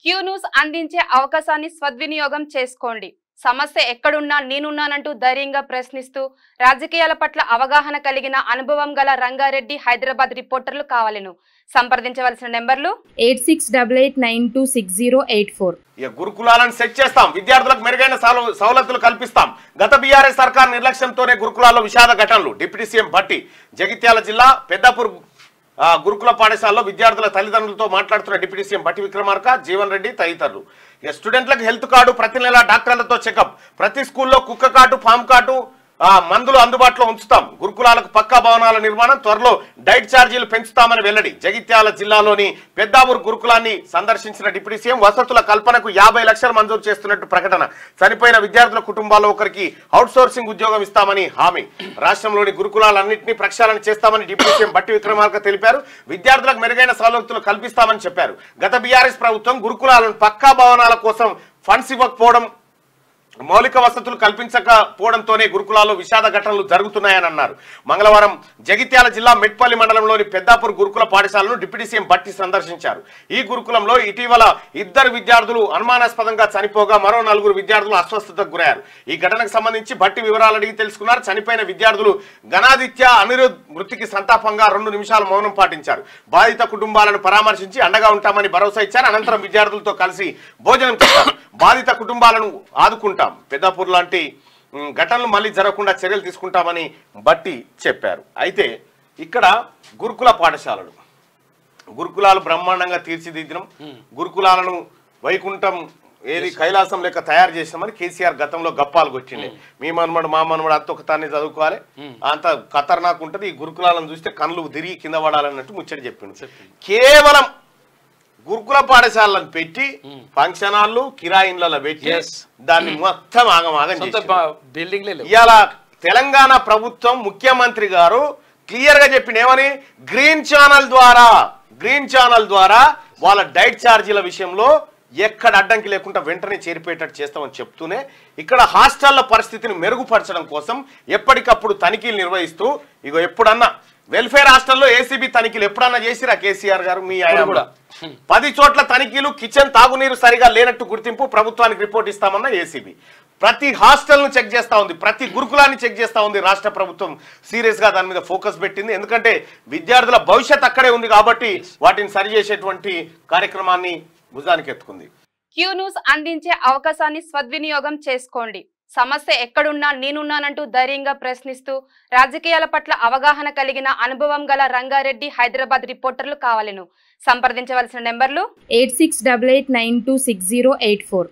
Q news అందించే అవకాశాన్ని సద్వినియోగం చేసుకోండి. సమస్య ఎక్కడున్నా నేనున్నానంటూ ధైర్యంగా ప్రశ్నిస్తూ రాజకీయాల పట్ల అవగాహన కలిగిన అనుభవం గల రంగారెడ్డి హైదరాబాద్ రిపోర్టర్లు కావాలను సంప్రదించవలసిన నెంబర్లు 8688926084. గురుకులాలను సెట్ చేస్తాం, విద్యార్థులకు మెరుగైన సౌలతులు కల్పిస్తాం. గత బీఆర్ఎస్ సర్కార్ నిర్లక్ష్యంతోనే గురుకులాల్లో విషాద ఘటనలు. Deputy CM Bhatti. జగిత్యాల జిల్లా పెద్దాపూర్ గురుకుల పాఠశాలలో విద్యార్థుల తల్లిదండ్రులతో మాట్లాడుతున్న డిప్యూటీ సీఎం భట్టి విక్రమార్క, జీవన్ రెడ్డి తదితరులు. స్టూడెంట్లకు హెల్త్ కార్డు, ప్రతి నెల డాక్టర్లతో చెకప్, ప్రతి స్కూల్లో కుక్క కార్డు, ఫామ్ కార్డు, మందులు అందుబాటులో ఉంచుతాం. గురుకులాలకు పక్కా భవనాల నిర్మాణం, త్వరలో డైట్ ఛార్జీలు పెంచుతామని వెల్లడి. జగిత్యాల జిల్లాలోని పెద్దాపూర్ గురుకులాన్ని సందర్శించిన డిప్యూటీ సీఎం వసతుల కల్పనకు 50 లక్షలు మంజూరు చేస్తున్నట్టు ప్రకటన. చనిపోయిన విద్యార్థుల కుటుంబాల్లో ఒకరికి అవుట్సోర్సింగ్ ఉద్యోగం ఇస్తామని హామీ. రాష్ట్రంలోని గురుకులాలన్నింటినీ ప్రక్షాళన చేస్తామని డిప్యూటీ సీఎం భట్టి విక్రమార్క తెలిపారు. విద్యార్థులకు మెరుగైన సౌలతులు కల్పిస్తామని చెప్పారు. గత బీఆర్ఎస్ ప్రభుత్వం గురుకులాలను పక్కా భవనాల కోసం ఫండ్స్ ఇవ్వకపోవడం, మౌలిక వసతులు కల్పించకపోవడంతోనే గురుకులాల్లో విషాద ఘటనలు జరుగుతున్నాయని అన్నారు. మంగళవారం జగిత్యాల జిల్లా మెట్పల్లి మండలంలోని పెద్దాపూర్ గురుకుల పాఠశాలను డిప్యూటీ సీఎం భట్టి సందర్శించారు. ఈ గురుకులంలో ఇటీవల 2 విద్యార్థులు అనుమానాస్పదంగా చనిపోగా మరో 4 విద్యార్థులు అస్వస్థతకు గురయ్యారు. ఈ ఘటనకు సంబంధించి భట్టి వివరాలు అడిగి తెలుసుకున్నారు. చనిపోయిన విద్యార్థులు గణాదిత్య, అనిరుద్ మృతికి సంతాపంగా 2 నిమిషాలు మౌనం పాటించారు. బాధిత కుటుంబాలను పరామర్శించి అండగా ఉంటామని భరోసా ఇచ్చారు. అనంతరం విద్యార్థులతో కలిసి భోజనం చేశారు. బాధిత కుటుంబాలను ఆదుకుంటాం, పెద్దాపూర్ లాంటి ఘటనలు మళ్ళీ జరగకుండా చర్యలు తీసుకుంటామని భట్టి చెప్పారు. అయితే ఇక్కడ గురుకుల పాఠశాలలు, గురుకులాలు బ్రహ్మాండంగా తీర్చిదిద్దడం, గురుకులాలను వైకుంఠం ఏది కైలాసం లెక్క తయారు చేసినామని కేసీఆర్ గతంలో గప్పాలు కొట్టిండే. మీ మనమడు మా మనమడు అంత ఒకతాన్ని చదువుకోవాలి, అంత ఖతర్నాక్ ఉంటుంది, ఈ గురుకులాలను చూస్తే కళ్ళు తిరిగి కింద పడాలన్నట్టు ముచ్చట చెప్పిండు. కేవలం గురుకుల పాఠశాలను పెట్టి ఫంక్షన్ హాళ్ళు, కిరాయిన్లలో పెట్టి దాన్ని మొత్తం ఆగమాగం ఇవాళ తెలంగాణ ప్రభుత్వం ముఖ్యమంత్రి గారు క్లియర్ గా చెప్పిండు. ఏమని? గ్రీన్ ఛానల్ ద్వారా వాళ్ళ డైట్ ఛార్జీల విషయంలో ఎక్కడ అడ్డంకి లేకుండా వెంటనే చేరిపోయేటట్టు చేస్తామని చెప్తూనే ఇక్కడ హాస్టళ్ల పరిస్థితిని మెరుగుపరచడం కోసం ఎప్పటికప్పుడు తనిఖీలు నిర్వహిస్తూ, ఇగో ఎప్పుడన్నా వెల్ఫేర్ హాస్టల్లో ఏసీబీ తనిఖీలు ఎప్పుడన్నా చేసిరా కేసీఆర్ గారు? మీ ఆయన కూడా 10 చోట్ల తనిఖీలు, కిచెన్ తాగునీరు సరిగా లేనట్టు గుర్తింపు, ప్రభుత్వానికి రిపోర్ట్ ఇస్తామన్న ఏసీబీ. ప్రతి హాస్టల్ను చెక్ చేస్తూ ఉంది, ప్రతి గురుకులాన్ని చెక్ చేస్తూ ఉంది. రాష్ట్ర ప్రభుత్వం సీరియస్గా దాని మీద ఫోకస్ పెట్టింది. ఎందుకంటే విద్యార్థుల భవిష్యత్ అక్కడే ఉంది కాబట్టి వాటిని సరిచేసేటువంటి కార్యక్రమాన్ని భుజానికి ఎత్తుకుంది. క్యూ న్యూస్ అందించే అవకాశాన్ని సద్వినియోగం చేసుకోండి. సమస్య ఎక్కడున్నా నేనున్నానంటూ ధైర్యంగా ప్రశ్నిస్తూ రాజకీయాల పట్ల అవగాహన కలిగిన అనుభవం గల రంగారెడ్డి హైదరాబాద్ రిపోర్టర్లు కావాలను సంప్రదించవలసిన నెంబర్లు 8688926084.